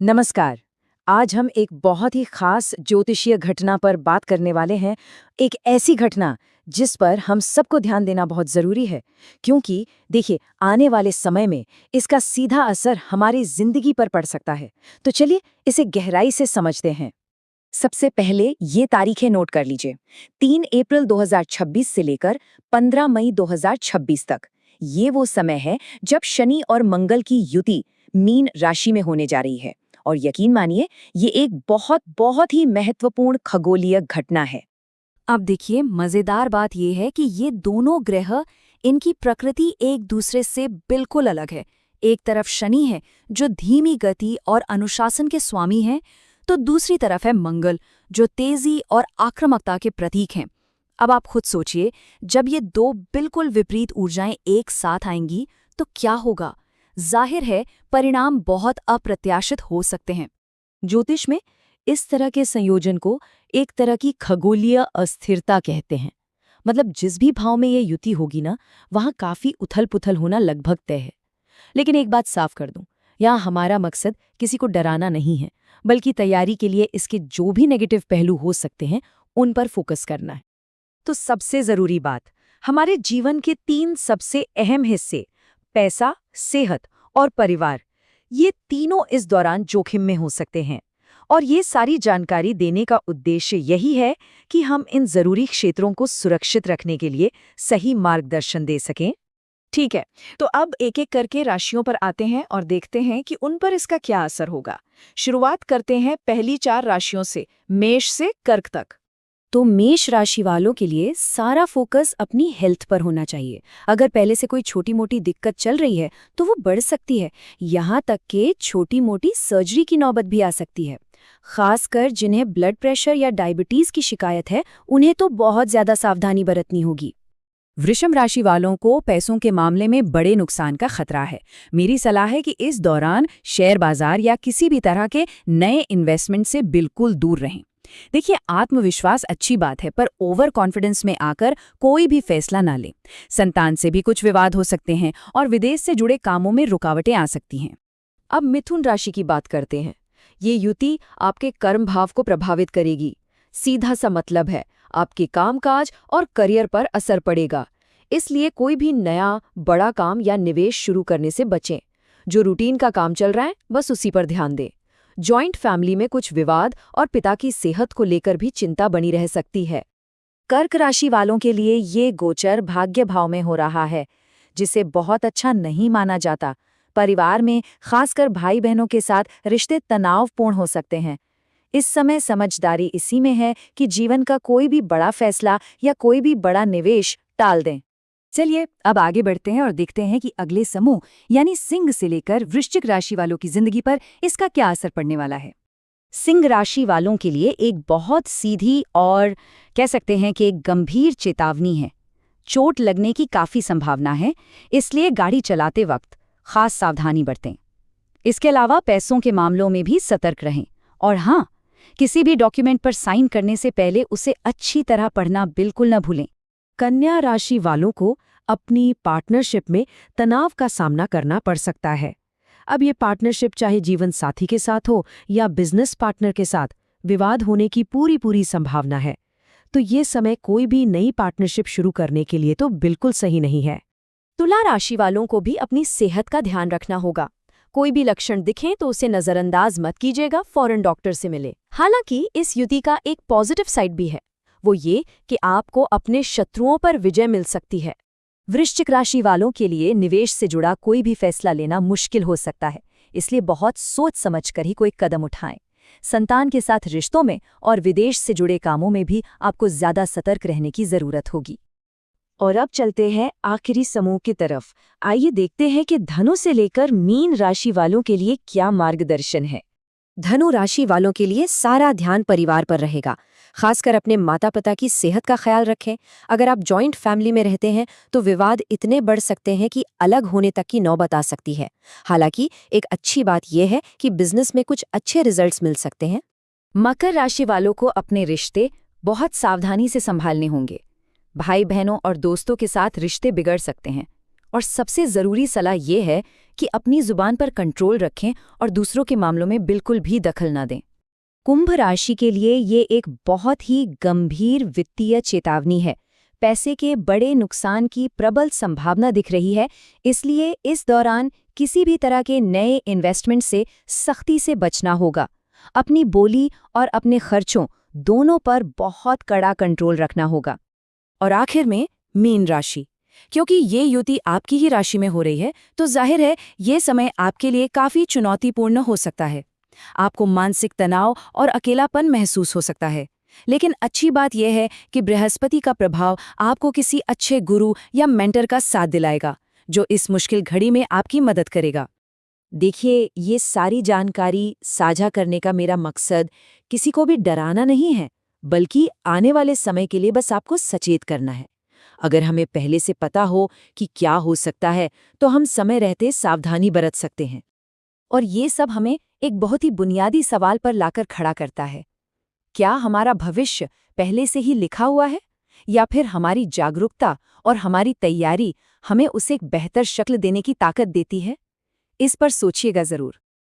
नमस्कार। आज हम एक बहुत ही खास ज्योतिषीय घटना पर बात करने वाले हैं। एक ऐसी घटना जिस पर हम सबको ध्यान देना बहुत ज़रूरी है, क्योंकि देखिए, आने वाले समय में इसका सीधा असर हमारी ज़िंदगी पर पड़ सकता है। तो चलिए इसे गहराई से समझते हैं। सबसे पहले ये तारीखें नोट कर लीजिए। 3 अप्रैल 2026 से लेकर 15 मई 2026 तक। ये वो समय है जब शनि और मंगल की युति मीन राशि में होने जा रही है। और यकीन मानिए, ये एक बहुत बहुत ही महत्वपूर्ण खगोलीय घटना है। अब देखिए, मजेदार बात यह है कि ये दोनों ग्रह, इनकी प्रकृति एक दूसरे से बिल्कुल अलग है। एक तरफ शनि है जो धीमी गति और अनुशासन के स्वामी हैं, तो दूसरी तरफ है मंगल जो तेजी और आक्रामकता के प्रतीक हैं। अब आप खुद सोचिए, जब ये दो बिल्कुल विपरीत ऊर्जाएं एक साथ आएंगी तो क्या होगा। जाहिर है, परिणाम बहुत अप्रत्याशित हो सकते हैं। ज्योतिष में इस तरह के संयोजन को एक तरह की खगोलीय अस्थिरता कहते हैं। मतलब जिस भी भाव में ये युति होगी ना, वहाँ काफी उथल-पुथल होना लगभग तय है। लेकिन एक बात साफ कर दूं, यहाँ हमारा मकसद किसी को डराना नहीं है, बल्कि तैयारी के लिए इसके जो भी नेगेटिव पहलू हो सकते हैं, उन पर फोकस करना है। तो सबसे जरूरी बात, हमारे जीवन के 3 सबसे अहम हिस्से, पैसा, सेहत और परिवार, ये तीनों इस दौरान जोखिम में हो सकते हैं। और ये सारी जानकारी देने का उद्देश्य यही है कि हम इन जरूरी क्षेत्रों को सुरक्षित रखने के लिए सही मार्गदर्शन दे सकें। ठीक है, तो अब एक-एक करके राशियों पर आते हैं और देखते हैं कि उन पर इसका क्या असर होगा। शुरुआत करते हैं पहली 4 राशियों से, मेष से कर्क तक। तो मेष राशि वालों के लिए सारा फोकस अपनी हेल्थ पर होना चाहिए। अगर पहले से कोई छोटी मोटी दिक्कत चल रही है तो वो बढ़ सकती है, यहाँ तक कि छोटी मोटी सर्जरी की नौबत भी आ सकती है। खासकर जिन्हें ब्लड प्रेशर या डायबिटीज की शिकायत है, उन्हें तो बहुत ज्यादा सावधानी बरतनी होगी। वृषभ राशि वालों को पैसों के मामले में बड़े नुकसान का खतरा है। मेरी सलाह है कि इस दौरान शेयर बाजार या किसी भी तरह के नए इन्वेस्टमेंट से बिल्कुल दूर रहें। देखिए, आत्मविश्वास अच्छी बात है, पर ओवर कॉन्फिडेंस में आकर कोई भी फैसला ना लें। संतान से भी कुछ विवाद हो सकते हैं और विदेश से जुड़े कामों में रुकावटें आ सकती हैं। अब मिथुन राशि की बात करते हैं। ये युति आपके कर्म भाव को प्रभावित करेगी। सीधा सा मतलब है, आपके कामकाज और करियर पर असर पड़ेगा। इसलिए कोई भी नया बड़ा काम या निवेश शुरू करने से बचें। जो रूटीन का काम चल रहा है, बस उसी पर ध्यान दें। जॉइंट फैमिली में कुछ विवाद और पिता की सेहत को लेकर भी चिंता बनी रह सकती है। कर्क राशि वालों के लिए ये गोचर भाग्य भाव में हो रहा है, जिसे बहुत अच्छा नहीं माना जाता। परिवार में, खासकर भाई बहनों के साथ, रिश्ते तनावपूर्ण हो सकते हैं। इस समय समझदारी इसी में है कि जीवन का कोई भी बड़ा फैसला या कोई भी बड़ा निवेश टाल दें। चलिए अब आगे बढ़ते हैं और देखते हैं कि अगले समूह यानी सिंह से लेकर वृश्चिक राशि वालों की जिंदगी पर इसका क्या असर पड़ने वाला है। सिंह राशि वालों के लिए एक बहुत सीधी और कह सकते हैं कि एक गंभीर चेतावनी है। चोट लगने की काफी संभावना है, इसलिए गाड़ी चलाते वक्त खास सावधानी बरतें। इसके अलावा पैसों के मामलों में भी सतर्क रहें। और हाँ, किसी भी डॉक्यूमेंट पर साइन करने से पहले उसे अच्छी तरह पढ़ना बिल्कुल न भूलें। कन्या राशि वालों को अपनी पार्टनरशिप में तनाव का सामना करना पड़ सकता है। अब ये पार्टनरशिप चाहे जीवन साथी के साथ हो या बिजनेस पार्टनर के साथ, विवाद होने की पूरी संभावना है। तो ये समय कोई भी नई पार्टनरशिप शुरू करने के लिए तो बिल्कुल सही नहीं है। तुला राशि वालों को भी अपनी सेहत का ध्यान रखना होगा। कोई भी लक्षण दिखें तो उसे नजरअंदाज मत कीजिएगा, फौरन डॉक्टर से मिले। हालांकि इस युति का एक पॉजिटिव साइड भी है, वो ये कि आपको अपने शत्रुओं पर विजय मिल सकती है। वृश्चिक राशि वालों के लिए निवेश से जुड़ा कोई भी फैसला लेना मुश्किल हो सकता है, इसलिए बहुत सोच समझकर ही कोई कदम उठाएं। संतान के साथ रिश्तों में और विदेश से जुड़े कामों में भी आपको ज्यादा सतर्क रहने की जरूरत होगी। और अब चलते हैं आखिरी समूह की तरफ। आइए देखते हैं कि धनु से लेकर मीन राशि वालों के लिए क्या मार्गदर्शन है। धनु राशि वालों के लिए सारा ध्यान परिवार पर रहेगा। खासकर अपने माता पिता की सेहत का ख्याल रखें। अगर आप जॉइंट फैमिली में रहते हैं तो विवाद इतने बढ़ सकते हैं कि अलग होने तक की नौबत आ सकती है। हालांकि एक अच्छी बात यह है कि बिजनेस में कुछ अच्छे रिजल्ट्स मिल सकते हैं। मकर राशि वालों को अपने रिश्ते बहुत सावधानी से संभालने होंगे। भाई बहनों और दोस्तों के साथ रिश्ते बिगड़ सकते हैं। और सबसे ज़रूरी सलाह ये है कि अपनी जुबान पर कंट्रोल रखें और दूसरों के मामलों में बिल्कुल भी दखल न दें। कुंभ राशि के लिए ये एक बहुत ही गंभीर वित्तीय चेतावनी है। पैसे के बड़े नुकसान की प्रबल संभावना दिख रही है, इसलिए इस दौरान किसी भी तरह के नए इन्वेस्टमेंट से सख्ती से बचना होगा। अपनी बोली और अपने खर्चों दोनों पर बहुत कड़ा कंट्रोल रखना होगा। और आखिर में मीन राशि, क्योंकि ये युति आपकी ही राशि में हो रही है, तो जाहिर है ये समय आपके लिए काफी चुनौतीपूर्ण हो सकता है। आपको मानसिक तनाव और अकेलापन महसूस हो सकता है। लेकिन अच्छी बात यह है कि बृहस्पति का प्रभाव आपको किसी अच्छे गुरु या मेंटर का साथ दिलाएगा, जो इस मुश्किल घड़ी में आपकी मदद करेगा। देखिए, ये सारी जानकारी साझा करने का मेरा मकसद किसी को भी डराना नहीं है, बल्कि आने वाले समय के लिए बस आपको सचेत करना है। अगर हमें पहले से पता हो कि क्या हो सकता है, तो हम समय रहते सावधानी बरत सकते हैं। और ये सब हमें एक बहुत ही बुनियादी सवाल पर लाकर खड़ा करता है। क्या हमारा भविष्य पहले से ही लिखा हुआ है, या फिर हमारी जागरूकता और हमारी तैयारी हमें उसे एक बेहतर शक्ल देने की ताकत देती है? इस पर सोचिएगा ज़रूर।